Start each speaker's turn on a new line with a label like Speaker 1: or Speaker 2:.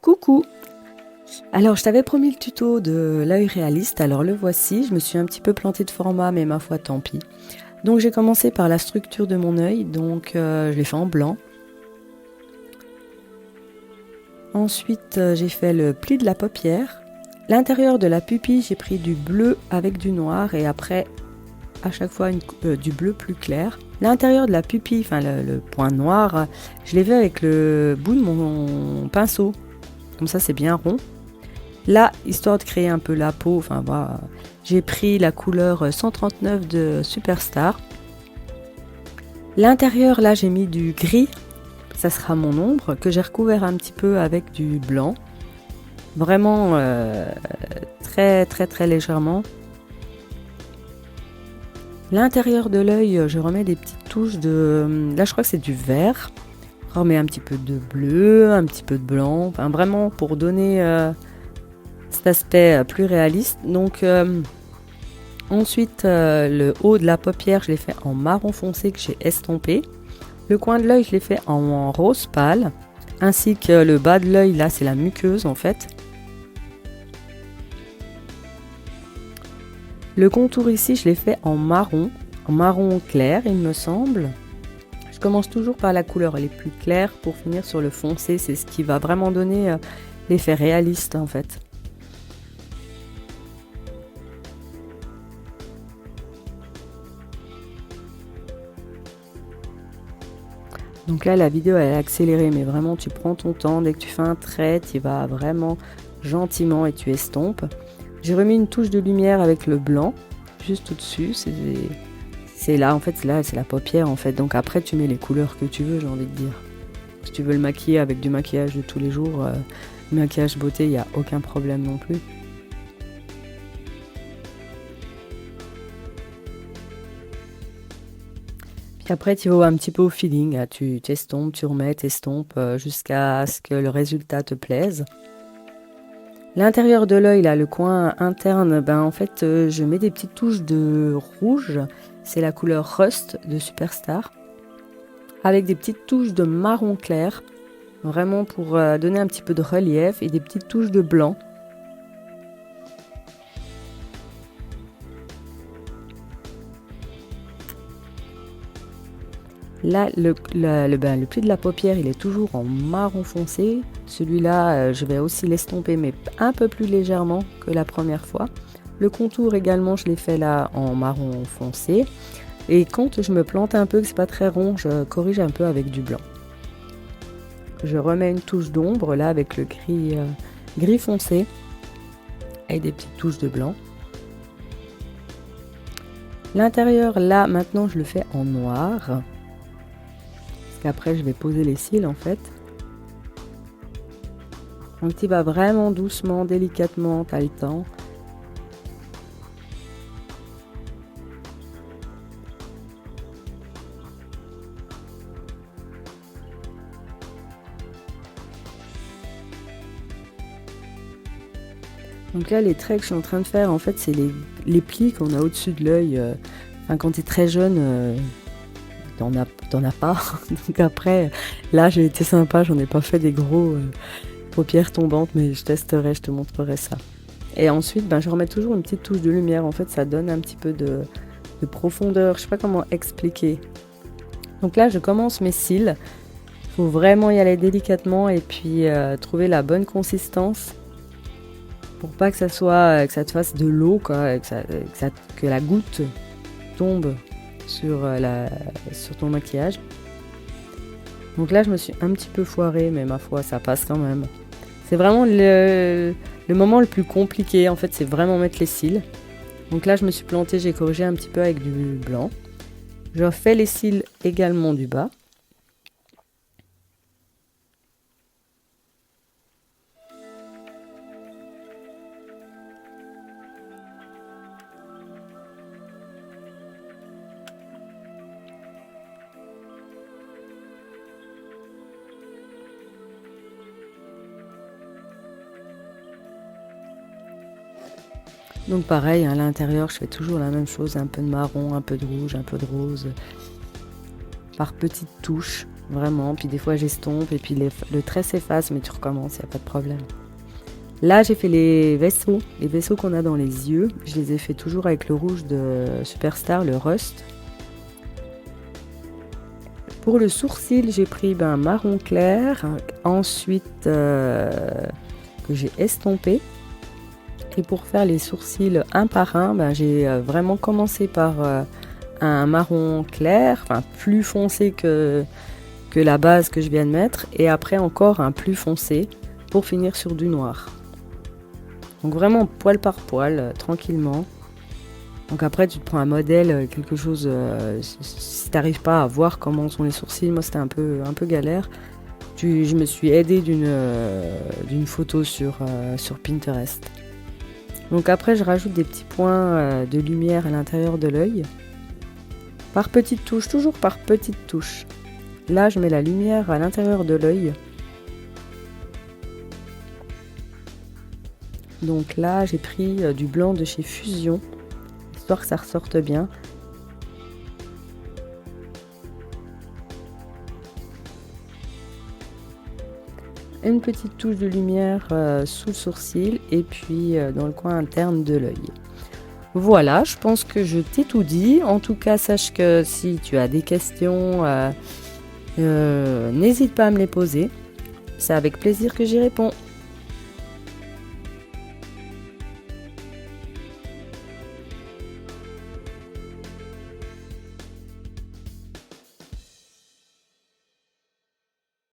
Speaker 1: Coucou! Alors, je t'avais promis le tuto de l'œil réaliste, alors le voici. Je me suis un petit peu plantée de format, mais ma foi, tant pis. Donc, j'ai commencé par la structure de mon œil, donc je l'ai fait en blanc. Ensuite, j'ai fait le pli de la paupière. L'intérieur de la pupille, j'ai pris du bleu avec du noir et après, à chaque fois, du bleu plus clair. L'intérieur de la pupille, enfin le point noir, je l'ai fait avec le bout de mon pinceau. Comme ça, c'est bien rond. Là, histoire de créer un peu la peau, enfin voilà, j'ai pris la couleur 139 de Superstar. L'intérieur, là, j'ai mis du gris, ça sera mon ombre, que j'ai recouvert un petit peu avec du blanc. Vraiment très très très légèrement. L'intérieur de l'œil, je remets des petites touches de... Là, je crois que c'est du vert. Je remets un petit peu de bleu, un petit peu de blanc. Enfin, vraiment pour donner cet aspect plus réaliste. Donc, ensuite, le haut de la paupière, je l'ai fait en marron foncé que j'ai estompé. Le coin de l'œil, je l'ai fait en rose pâle. Ainsi que le bas de l'œil, là, c'est la muqueuse en fait. Le contour ici, je l'ai fait en marron clair, il me semble. Je commence toujours par la couleur les plus claires pour finir sur le foncé. C'est ce qui va vraiment donner l'effet réaliste en fait. Donc là, la vidéo elle est accélérée, mais vraiment tu prends ton temps. Dès que tu fais un trait, tu vas vraiment gentiment et tu estompes. J'ai remis une touche de lumière avec le blanc, juste au-dessus. C'est là, en fait, là, c'est la paupière, en fait. Donc après, tu mets les couleurs que tu veux, j'ai envie de dire. Si tu veux le maquiller avec du maquillage de tous les jours, maquillage beauté, il n'y a aucun problème non plus. Puis après, tu vas un petit peu au feeling. Là, tu t'estompes, tu remets, t'estompes jusqu'à ce que le résultat te plaise. L'intérieur de l'œil, là, le coin interne, ben en fait, je mets des petites touches de rouge. C'est la couleur Rust de Superstar. Avec des petites touches de marron clair. Vraiment pour donner un petit peu de relief et des petites touches de blanc. Là, le pli de la paupière, il est toujours en marron foncé. Celui-là, je vais aussi l'estomper, mais un peu plus légèrement que la première fois. Le contour également, je l'ai fait là en marron foncé. Et quand je me plante un peu, que c'est pas très rond, je corrige un peu avec du blanc. Je remets une touche d'ombre là avec le gris foncé et des petites touches de blanc. L'intérieur, là, maintenant, je le fais en noir. Après je vais poser les cils en fait. Donc tu vas vraiment doucement, délicatement, tu as le temps. Donc là les traits que je suis en train de faire en fait c'est les plis qu'on a au-dessus de l'œil. Enfin, quand tu es très jeune, t'en as pas. Donc après, là j'ai été sympa, j'en ai pas fait des gros paupières tombantes, mais je testerai, je te montrerai ça. Et ensuite, ben, je remets toujours une petite touche de lumière, en fait ça donne un petit peu de profondeur, je sais pas comment expliquer. Donc là je commence mes cils, il faut vraiment y aller délicatement et puis trouver la bonne consistance pour pas que ça soit, que ça te fasse de l'eau, quoi, que la goutte tombe sur ton maquillage. Donc là je me suis un petit peu foirée, mais ma foi ça passe quand même. C'est vraiment le moment le plus compliqué en fait, c'est vraiment mettre les cils. Donc là je me suis plantée, j'ai corrigé un petit peu avec du blanc. Je fais les cils également du bas. Donc pareil, à l'intérieur, je fais toujours la même chose, un peu de marron, un peu de rouge, un peu de rose. par petites touches, vraiment. Puis des fois j'estompe et puis le trait s'efface, mais tu recommences, il n'y a pas de problème. Là, j'ai fait les vaisseaux qu'on a dans les yeux. Je les ai fait toujours avec le rouge de Superstar, le Rust. Pour le sourcil, j'ai pris marron clair, ensuite que j'ai estompé. Et pour faire les sourcils un par un, j'ai vraiment commencé par un marron clair, enfin plus foncé que la base que je viens de mettre, et après encore un plus foncé pour finir sur du noir. Donc vraiment poil par poil, tranquillement. Donc après tu te prends un modèle, quelque chose, si t'arrives pas à voir comment sont les sourcils, moi c'était un peu galère. Je me suis aidée d'une photo sur Pinterest. Donc après je rajoute des petits points de lumière à l'intérieur de l'œil. Par petites touches, toujours par petites touches. Là je mets la lumière à l'intérieur de l'œil. Donc là j'ai pris du blanc de chez Fusion, histoire que ça ressorte bien. Une petite touche de lumière sous le sourcil et puis dans le coin interne de l'œil. Voilà, je pense que je t'ai tout dit. En tout cas, sache que si tu as des questions, n'hésite pas à me les poser. C'est avec plaisir que j'y réponds.